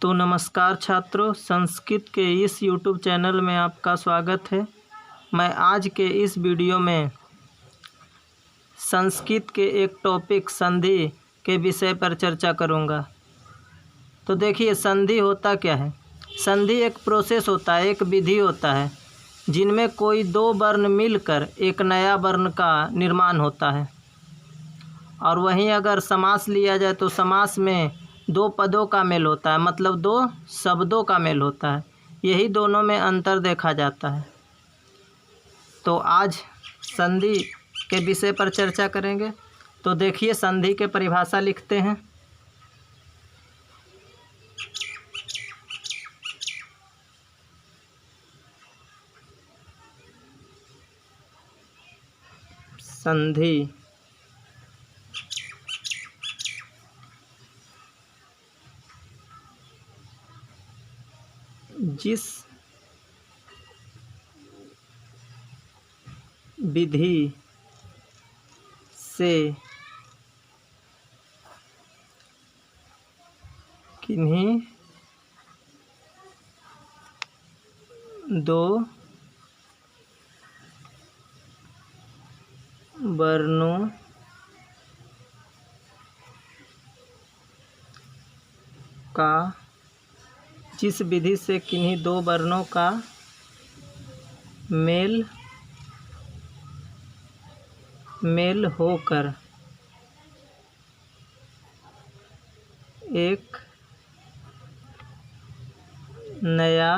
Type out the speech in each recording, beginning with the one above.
तो नमस्कार छात्रों, संस्कृत के इस YouTube चैनल में आपका स्वागत है। मैं आज के इस वीडियो में संस्कृत के एक टॉपिक संधि के विषय पर चर्चा करूंगा। तो देखिए, संधि होता क्या है। संधि एक प्रोसेस होता है, एक विधि होता है जिनमें कोई दो वर्ण मिलकर एक नया वर्ण का निर्माण होता है। और वहीं अगर समास लिया जाए तो समास में दो पदों का मेल होता है, मतलब दो शब्दों का मेल होता है। यही दोनों में अंतर देखा जाता है। तो आज संधि के विषय पर चर्चा करेंगे। तो देखिए, संधि के परिभाषा लिखते हैं। संधि जिस विधि से किन्हीं दो वर्णों का जिस विधि से किन्हीं दो वर्णों का मेल होकर एक नया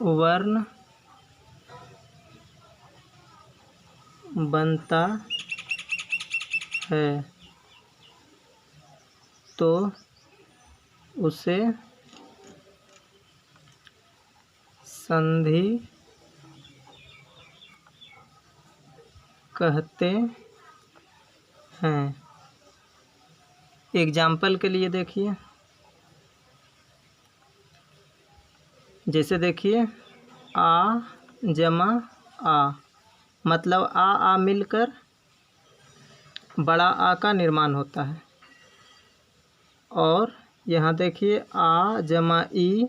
वर्ण बनता है तो उसे संधि कहते हैं। एग्जाम्पल के लिए देखिए, जैसे देखिए, आ जमा आ, मतलब आ मिलकर बड़ा आ का निर्माण होता है। और यहाँ देखिए, आ जमा ई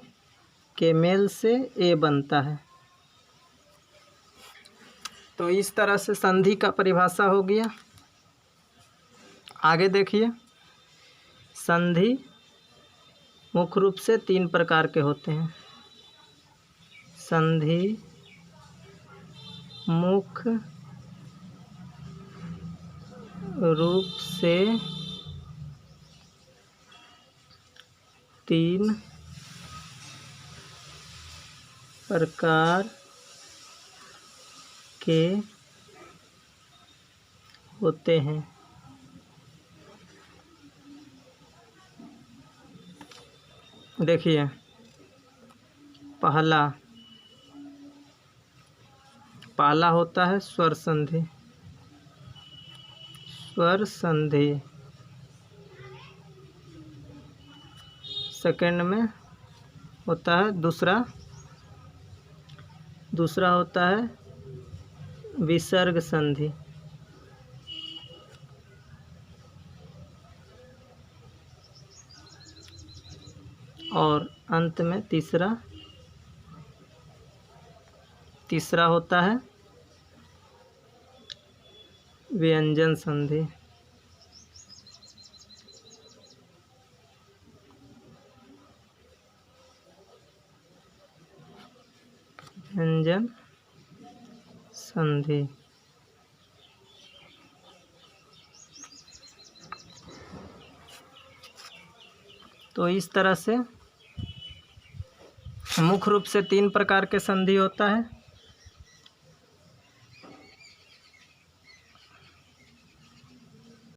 के मेल से ए बनता है। तो इस तरह से संधि का परिभाषा हो गया। आगे देखिए, संधि मुख्य रूप से तीन प्रकार के होते हैं। संधि मुख्य रूप से तीन प्रकार के होते हैं। देखिए, पहला होता है स्वर संधि। स्वर संधि सेकंड में होता है दूसरा होता है विसर्ग संधि। और अंत में तीसरा होता है व्यंजन संधि। व्यंजन संधि। तो इस तरह से मुख्य रूप से तीन प्रकार के संधि होता है।